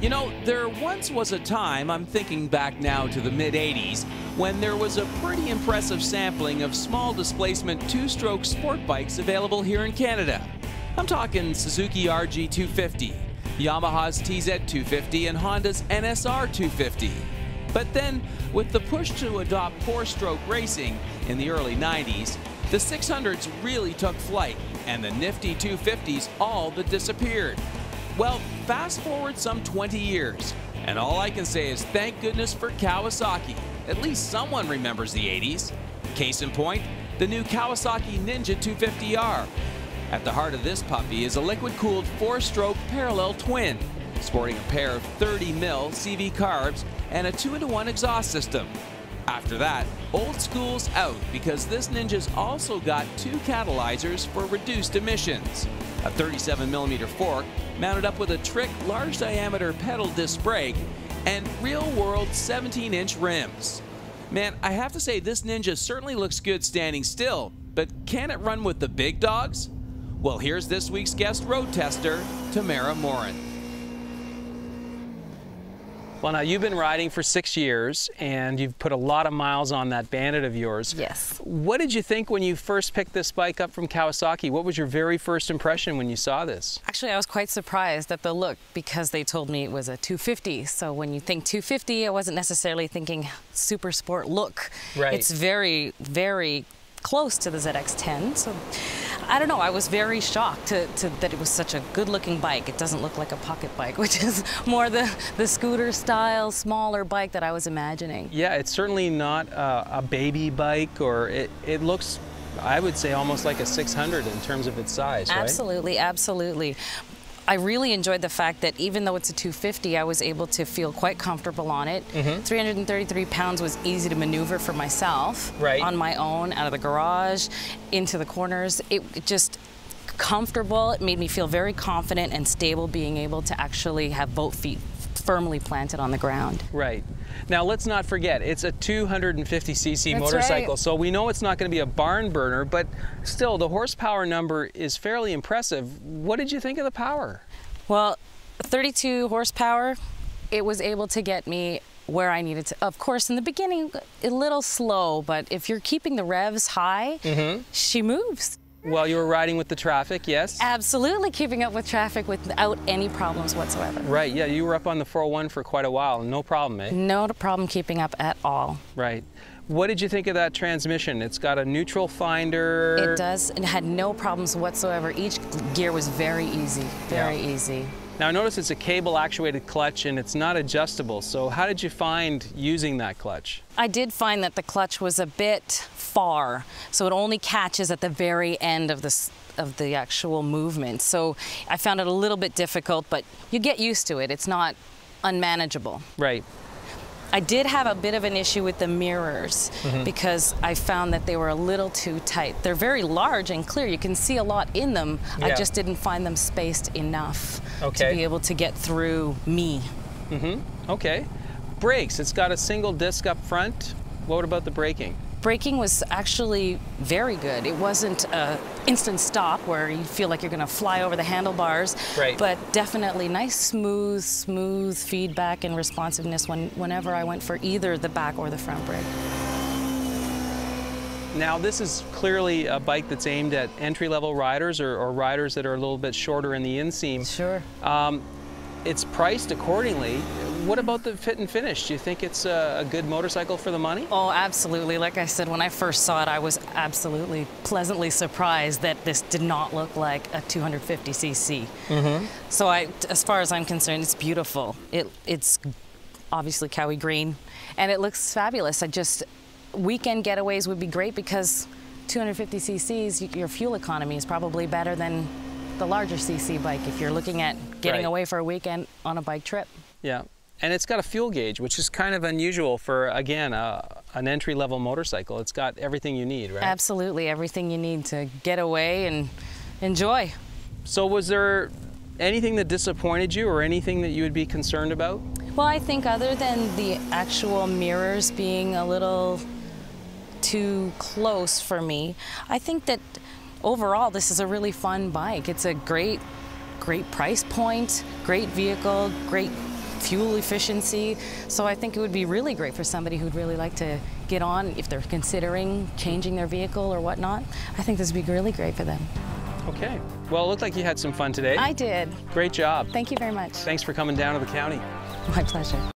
You know, there once was a time, I'm thinking back now to the mid-'80s, when there was a pretty impressive sampling of small displacement two-stroke sport bikes available here in Canada. I'm talking Suzuki RG250, Yamaha's TZ250, and Honda's NSR250. But then, with the push to adopt four-stroke racing in the early 90s, the 600s really took flight, and the nifty 250s all but disappeared. Well, fast forward some 20 years, and all I can say is thank goodness for Kawasaki. At least someone remembers the 80s. Case in point, the new Kawasaki Ninja 250R. At the heart of this puppy is a liquid-cooled four-stroke parallel twin, sporting a pair of 30mm CV carbs and a 2-in-1 exhaust system. After that, old school's out because this Ninja's also got two catalyzers for reduced emissions. A 37mm fork mounted up with a trick large diameter pedal disc brake and real-world 17-inch rims. Man, I have to say this Ninja certainly looks good standing still, but can it run with the big dogs? Well, here's this week's guest road tester, Tamara Morin. Well, now you've been riding for 6 years and you've put a lot of miles on that Bandit of yours. Yes. What did you think when you first picked this bike up from Kawasaki? What was your very first impression when you saw this? Actually, I was quite surprised at the look because they told me it was a 250. So when you think 250, I wasn't necessarily thinking super sport look. Right. It's very, very close to the ZX-10. So I don't know, I was very shocked that it was such a good-looking bike. It doesn't look like a pocket bike, which is more the scooter style, smaller bike that I was imagining. Yeah, it's certainly not a baby bike, or it looks, I would say, almost like a 600 in terms of its size, right? Absolutely, absolutely. I really enjoyed the fact that even though it's a 250, I was able to feel quite comfortable on it. 333 pounds was easy to maneuver for myself, right, on my own, out of the garage, into the corners. It just comfortable. It made me feel very confident and stable being able to actually have both feet firmly planted on the ground. Right. Now let's not forget, it's a 250cc That's motorcycle, right. so we know it's not going to be a barn burner, but still the horsepower number is fairly impressive. What did you think of the power? Well, 32 horsepower, it was able to get me where I needed to. Of course, in the beginning, a little slow, but if you're keeping the revs high, she moves. While you were riding with the traffic, yes? Absolutely keeping up with traffic without any problems whatsoever. Right, yeah, you were up on the 401 for quite a while, no problem, eh? No problem keeping up at all. Right. What did you think of that transmission? It's got a neutral finder. It does, and had no problems whatsoever. Each gear was very easy, very easy. Now notice it's a cable actuated clutch and it's not adjustable, so how did you find using that clutch? I did find that the clutch was a bit far, so it only catches at the very end of the actual movement. So I found it a little bit difficult, but you get used to it. It's not unmanageable. Right. I did have a bit of an issue with the mirrors because I found that they were a little too tight. They're very large and clear. You can see a lot in them. Yeah. I just didn't find them spaced enough to be able to get through me. Okay. Brakes, it's got a single disc up front. What about the braking? Braking was actually very good. It wasn't an instant stop where you feel like you're going to fly over the handlebars, but definitely nice, smooth feedback and responsiveness whenever I went for either the back or the front brake. Now this is clearly a bike that's aimed at entry-level riders or riders that are a little bit shorter in the inseam. Sure. It's priced accordingly. What about the fit and finish? Do you think it's a good motorcycle for the money? Oh, absolutely. Like I said, when I first saw it, I was absolutely pleasantly surprised that this did not look like a 250cc. So as far as I'm concerned, it's beautiful. It's obviously Cowie green, and it looks fabulous. Weekend getaways would be great because 250cc's, your fuel economy is probably better than the larger cc bike if you're looking at getting away for a weekend on a bike trip. Yeah, and it's got a fuel gauge, which is kind of unusual for, again, an entry-level motorcycle. It's got everything you need, right? Absolutely, everything you need to get away and enjoy. So was there anything that disappointed you or anything that you would be concerned about? Well, I think other than the actual mirrors being a little too close for me, I think that overall this is a really fun bike. It's a great price point, great vehicle, great fuel efficiency. So I think it would be really great for somebody who'd really like to get on if they're considering changing their vehicle or whatnot. I think this would be really great for them. Okay. Well, it looked like you had some fun today. I did. Great job. Thank you very much. Thanks for coming down to the county. My pleasure.